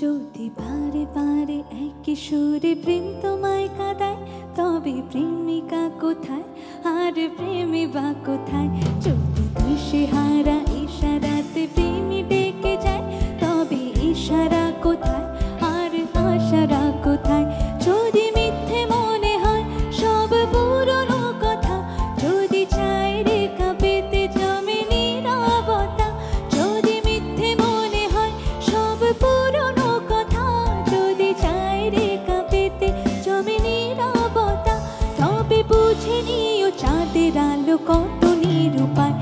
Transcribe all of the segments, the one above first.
যদি বারে বারে একই সুরে প্রেম তোমায় কাঁদায়, তবে প্রেমিকা কোথায় আর প্রেমী বা কোথায়? যদি দিশেহারা ইশারাতে প্রেমী ডেকে যায়, তবে ইশারা কোথায় আর আশারা কোথায়? যদি মিথ্যে মনে হয় সব পুরনো কথা, যদি চাই রেখা পেতে জমে নীরবতা, যদি মিথ্যে মনে হয় সব পুরনো কথা, যদি চাই রেখা পেতে জমে নীরবতা, তবে বুঝে নিও চাঁদের আলো কত নিরূপায়।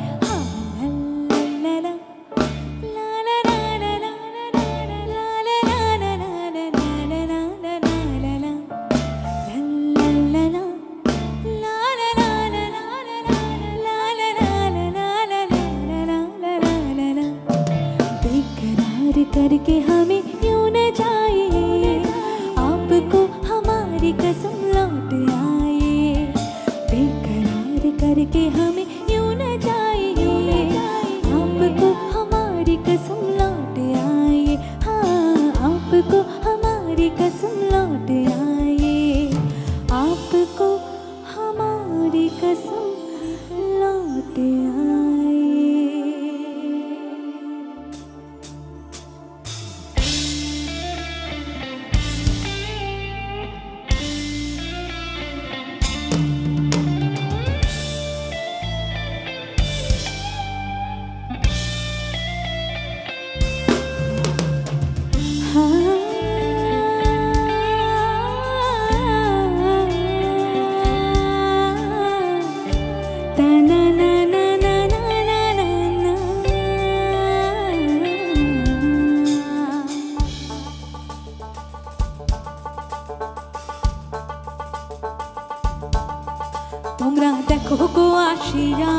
करके हमें यूं न जाए, आपको हमारी कसम लौट आए। बेकरार करके हमें यूं न जाए, आपको हमारी कसम लौट आए। हाँ, आपको हमारी कसम लौट आए, आपको हमारी कसम लौट आए। তোমরা দেখো গো আসিয়া,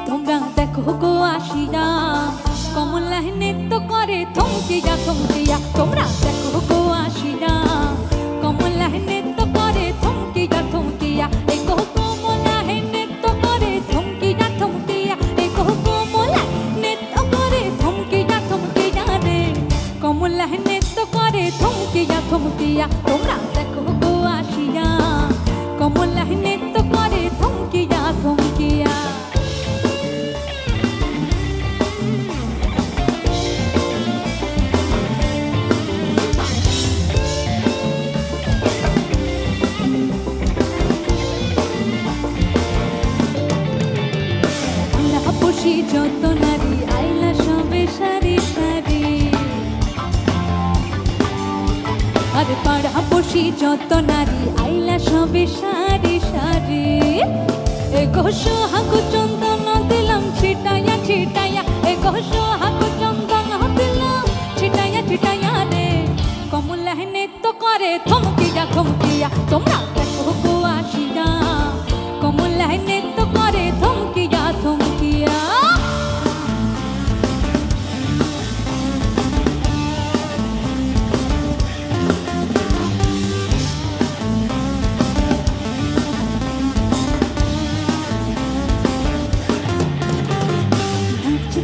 তোমরা দেখো গো আসিয়া, কমলা নৃত্য করে থমকিয়া থমকিয়া। তোমরা দেখো গো আসিয়া, কমলা নৃত্য করে থমকিয়া থমকিয়া। এগো কমলা নৃত্য করে থমকিয়া থমকিয়া, এগো কমলা নৃত্য করে থমকিয়া থমকিয়া রে, কমলা নৃত্য করে থমকিয়া থমকিয়া। তোমরা দেখো গো আসিয়া, কমলা নৃত্য করে থমকিয়া থমকিয়া। যত নারী আইলা সবে সারি সারি, আরে পাড়া পড়শি যত নারী আইলা সবে সারি সারি। এগো সোহাগ চন্দন দিলাম ছিটাইয়া ছিটাইয়া, এগো সোহাগ চন্দন দিলাম ছিটাইয়া ছিটাইয়া রে, কমলা নৃত্য করে থমকিয়া থমকিয়া। তোমরা দেখো গো আসিয়া, কমলা নৃত্য করে থমকিয়া থমকিয়া।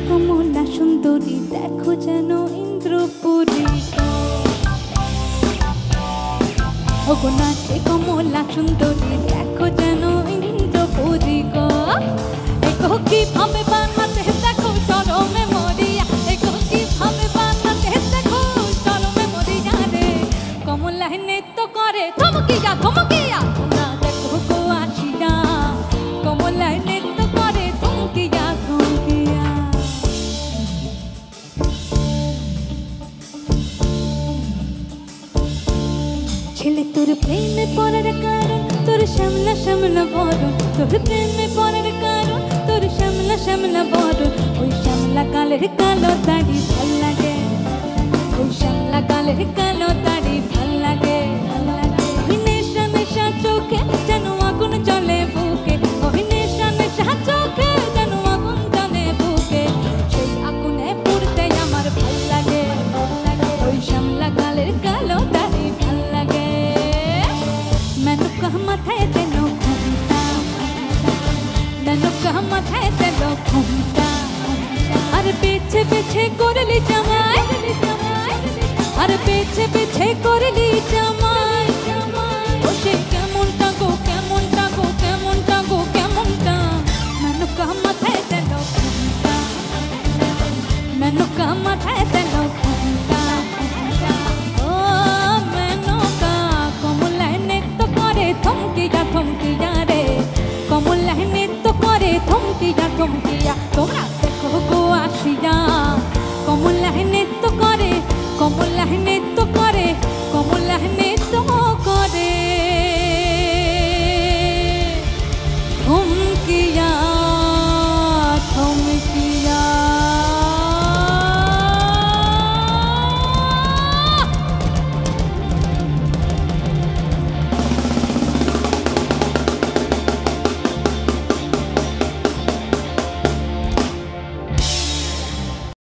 কমলা সুন্দরী দেখো যেন ইন্দ্রপুরী, ওগো নাচে কমলা সুন্দরী দেখো যেন ইন্দ্রপুরী গো। এগো কিভাবে বানাতে দেখো চরমে মরিয়া, এগো কিভাবে বানাতে দেখো চরমে মরিয়া রে, কমলা নৃত্য করে থমকিয়া থমকিয়া। তোমরা দেখো গো আসিয়া, কমলা নৃত্য করে থমকিয়া থমকিয়া। ছেলে তোর প্রেমে পড়ার কারণ তোর শ্যামলা শ্যামলা বরণ, তোর প্রেমে পড়ার কারণ তোর শ্যামলা শ্যামলা বরণ। ওই শ্যামলা কালের কালো দাড়ি ভাল লাগে, ওই শ্যামলা কালের কালো দাড়ি ভাল লাগে। ওই নেশা নেশা চোখে যেন আগুন জ্বলে বুকে, ওই নেশা নেশা চোখে যেন আগুন জ্বলে বুকে। সেই আগুনে পুড়তে আমার ভাল লাগে, ওই শ্যামলা কালের কালো দাড়ি ভাল লাগে। মেনকা মাথায় যেন ঘুমটা, মেনকা মাথায় যেন ঘুমটা। পিছে করলি জামাই আর পিছে পিছে করলি জামাই ও সে কেমনটা গো কেমনটা গো কেমনটা গো কেমনটা মেনকা মাথায় দিল ঘুমটা মেনকা মাথায় দিল ঘুমটা ও মেনকা কমলায় নৃত্য করে থমকিয়া রে কমলায় নৃত্য করে থমকিয়া তোমরা দেখো গো আসিয়া কমলায় নৃত্য করে কমলায় নৃত্য করে কমলায় নৃত্য করে